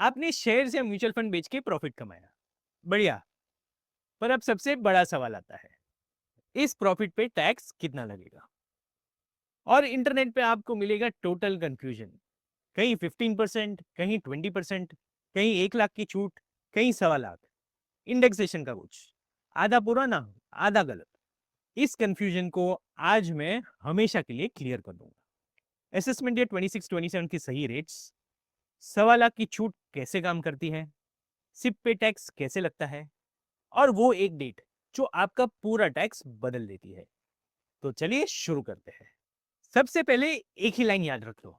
आपने शेयर्स या mutual fund बेच के प्रॉफिट कमाया, बढ़िया। पर अब सबसे बड़ा सवाल आता है, इस प्रॉफिट पे टैक्स कितना लगेगा? और इंटरनेट पे आपको मिलेगा टोटल कंफ्यूजन। कहीं 15%, कहीं 20%, कहीं 1 लाख की छूट, कहीं 1.25 लाख। इंडेक्सेशन का कुछ आधा पूरा ना, आधा गलत। इस कंफ्यूजन को आज मैं हमेशा के लिए क्लियर कर दूंगा। असेसमेंट ईयर 26-27 की सही रेट्स, 1.25 लाख की छूट कैसे काम करती है, सिप पे टैक्स कैसे लगता है, और वो एक डेट जो आपका पूरा टैक्स बदल देती है। तो चलिए शुरू करते हैं। सबसे पहले एक ही लाइन याद रख लो,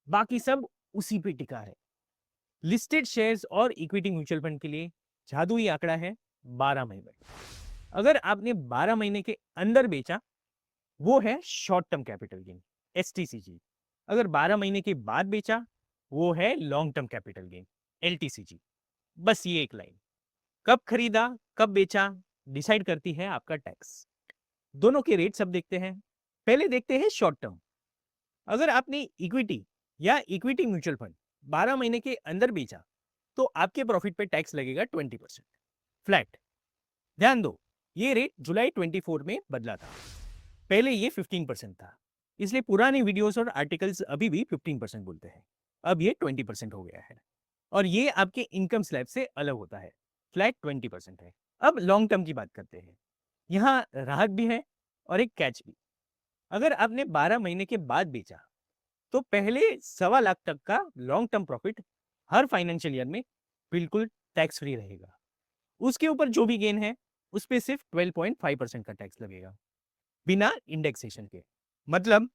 बाकी सब उसी पे टिका है। लिस्टेड शेयर्स और इक्विटी म्यूचुअल फंड के लिए जादुई आंकड़ा है 12 महीने। अगर आपने 12 महीने के अंदर बेचा, वो है short term capital gain, STCG. अगर 12 महीने के बाद बेचा, वो है long term capital gain, LTCG. बस ये एक लाइन। कब खरीदा, कब बेचा, डिसाइड करती है आपका टैक्स। दोनों के रेट सब देखते हैं। पहले देखते हैं शॉर्ट टर्म। अगर आपने इक्विटी या इक्विटी म्यूचुअल फंड 12 महीने के अंदर बेचा, तो आपके प्रॉफिट पे टैक्स लगेगा 20% फ्लैट। ध्यान दो, ये रेट जुलाई 24 में बदला था। पहले ये 15% था, इसलिए पुराने वीडियोस और आर्टिकल्स अभी भी 15% बोलते हैं। अब ये 20% हो गया है, और ये आपके इनकम स्लैब से अलग होता है। फ्लैट 20% है। अब लॉन्ग टर्म की बात करते हैं। यहाँ राहत भी है और एक कैच भी। अगर आपने 12 महीने के बाद बेचा, तो पहले 1.25 लाख तक का लॉन्ग टर्म प्रॉफिट हर फाइनेंशियल ईयर में बिल्कुल टैक्स फ्री रहेगा। उसके ऊपर जो भी गेन है, उस पर सिर्फ 12.5% का टैक्स लगेगा, बिना इंडेक्सेशन के। मतलब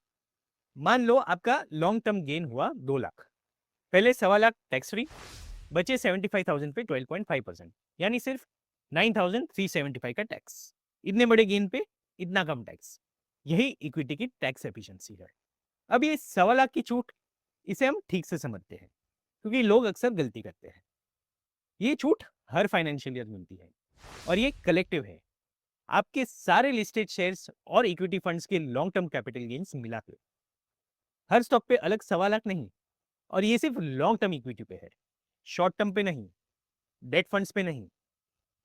मान लो आपका लॉन्ग टर्म गेन हुआ 2 लाख, पहले 1.25 लाख टैक्स फ्री, बचे 75,000 पे 12.5%, यानी सिर्फ 9,375 का टैक्स। इतने बड़े गेन पे इतना कम टैक्स, यही इक्विटी की टैक्स एफिशिएंसी है। अब ये 1.25 लाख की छूट, इसे हम ठीक से समझते हैं, क्योंकि लोग अक्सर गलती करते हैं। ये छूट हर फाइनेंशियल ईयर मिलती है, और ये कलेक्टिव है, आपके सारे लिस्टेड शेयर्स और इक्विटी फंड्स के लॉन्ग टर्म कैपिटल गेन्स मिला के। हर स्टॉक पे अलग 1.25 लाख नहीं, और ये सिर्फ लॉन्ग टर्म इक्विटी पे है, शॉर्ट टर्म पे नहीं, डेट फंड्स पे नहीं।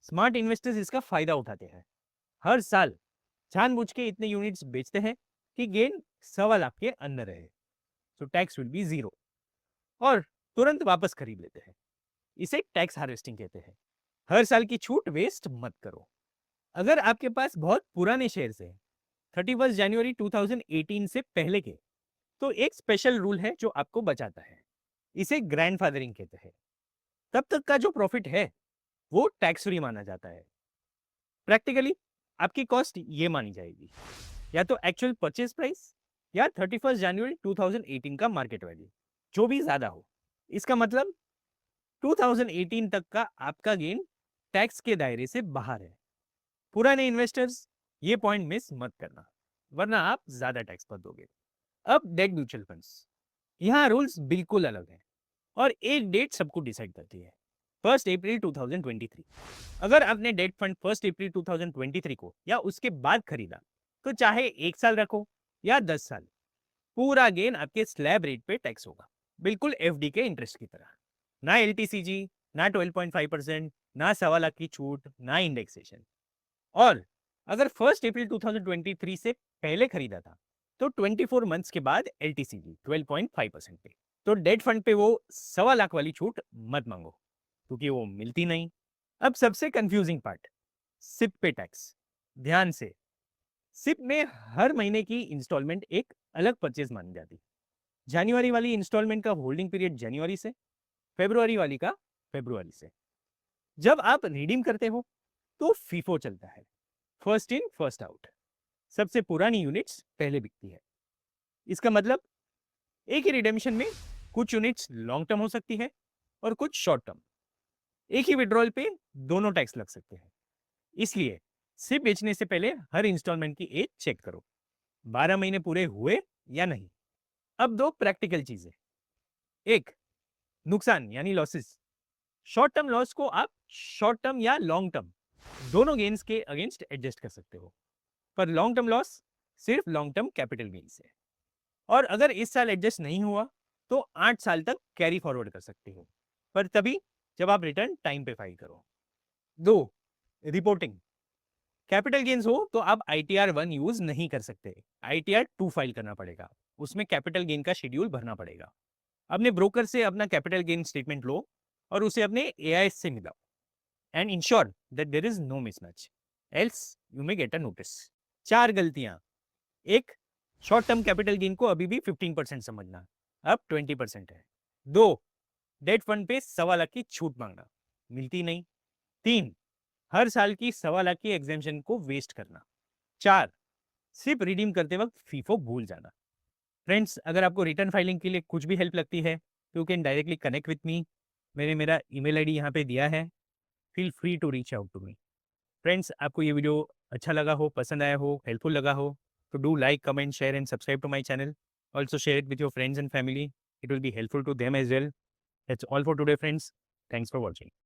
स्मार्ट इन्वेस्टर्स इसका फायदा उठाते हैं। हर साल जानबूझ के इतने यूनिट्स बेचते हैं कि गेन 1.25 लाख के अंदर रहे, so tax will be zero, और तुरंत वापस खरीद लेते हैं। इसे टैक्स हार्वेस्टिंग कहते हैं। हर साल की छूट वेस्ट मत करो। अगर आपके पास बहुत पुराने शेयर्स हैं, 31 जनवरी 2018 से पहले के, तो एक स्पेशल रूल है जो आपको बचाता है। इसे ग्रैंडफादरिंग कहते हैं। तब तक का जो प्रॉफिट है, वो टैक्स फ्री माना जाता है। प्रैक्टिकली आपकी कॉस्ट ये मानी जाएगी, या तो एक्चुअल परचेज प्राइस, या 31 जनवरी 2018 का मार्केट वैल्यू, जो भी ज्यादा हो। इसका मतलब 2018 तक का आपका गेन टैक्स के दायरे से बाहर है। पुराने इन्वेस्टर्स, ये पॉइंट मिस मत करना, वरना आप ज्यादा टैक्स पर दोगे। अब डेट म्यूचुअल फंड्स, यहाँ रूल्स बिल्कुल अलग हैं, और एक डेट सबको डिसाइड करती है, 1 अप्रैल 2023। अगर आपने डेट फंड 1 अप्रैल 2023 को या उसके बाद खरीदा, तो चाहे 1 साल रखो या 10 साल, पूरा गेन आपके स्लैब रेट पे टैक्स होगा, बिल्कुल एफडी के इंटरेस्ट की तरह। ना एलटीसीजी, ना 12.5%, ना 1.25 लाख की छूट, ना इंडेक्सेशन। और अगर 1 अप्रैल 2023 से पहले खरीदा था, तो 24 मंथ्स के बाद एलटीसीजी 12.5% पे। तो डेट फंड पे वो 1.25 लाख वाली छूट मत मांगो, क्योंकि वो मिलती नहीं। अब सबसे कंफ्यूजिंग पार्ट, सिप पे टैक्स। ध्यान से, सिप में हर महीने की इंस्टॉलमेंट एक अलग परचेज मानी जाती। जनवरी वाली इंस्टॉलमेंट का होल्डिंग पीरियड जनवरी से, फरवरी वाली का फरवरी से। जब आप रिडीम करते हो, तो फीफो चलता है, फर्स्ट इन फर्स्ट आउट। सबसे पुरानी यूनिट्स पहले बिकती है। इसका मतलब एक ही रिडेम्पशन में कुछ यूनिट्स लॉन्ग टर्म हो सकती है और कुछ शॉर्ट टर्म। एक ही विड्रॉल पे दोनों टैक्स लग सकते हैं। इसलिए सिप बेचने से पहले हर इंस्टॉलमेंट की एज चेक करो, 12 महीने पूरे हुए या नहीं। अब दो प्रैक्टिकल चीजें। एक, नुकसान यानी लॉसेस। शॉर्ट टर्म लॉस को आप शॉर्ट टर्म या लॉन्ग टर्म दोनों गेन्स के अगेंस्ट एडजस्ट कर सकते हो, पर लॉन्ग टर्म लॉस सिर्फ लॉन्ग टर्म कैपिटल गेन से। और अगर इस साल एडजस्ट नहीं हुआ, तो 8 साल तक कैरी फॉरवर्ड कर सकते हो। पर तभी जब आप रिटर्न टाइम पे फाइल करो। 2, रिपोर्टिंग। कैपिटल गेन्स हो तो आप ITR 1 यूज नहीं कर सकते, ITR 2 फाइल करना पड़ेगा। उसमें कैपिटल गेन का शेड्यूल भरना पड़ेगा। अपने ब्रोकर से अपना कैपिटल गेन स्टेटमेंट लो और उसे अपने AIS से मिलाओ and ensure that there is no mismatch, else you may get a notice. 4 गलतियां। एक, शॉर्ट टर्म कैपिटल गेन को अभी भी 15% समझना, अब 20% है। 2, डेट फंड पे 1.25 लाख की छूट मांगना, मिलती नहीं। 3, हर साल की 1.25 लाख की एग्जेम्पशन को वेस्ट करना। 4, सिर्फ रिडीम करते वक्त फीफो भूल जाना। फ्रेंड्स, अगर आपको रिटर्न फाइलिंग के लिए कुछ भी हेल्प लगती है तो you can directly connect with me. मैंने मेरा ईमेल आईडी यहाँ पे दिया है, feel free to reach out to me. Friends, आपको ये वीडियो अच्छा लगा हो, पसंद आया हो, हेल्पफुल लगा हो तो do like, comment, share and subscribe to my channel. Also share it with your friends and family, it will be helpful to them as well. That's all for today friends, thanks for watching.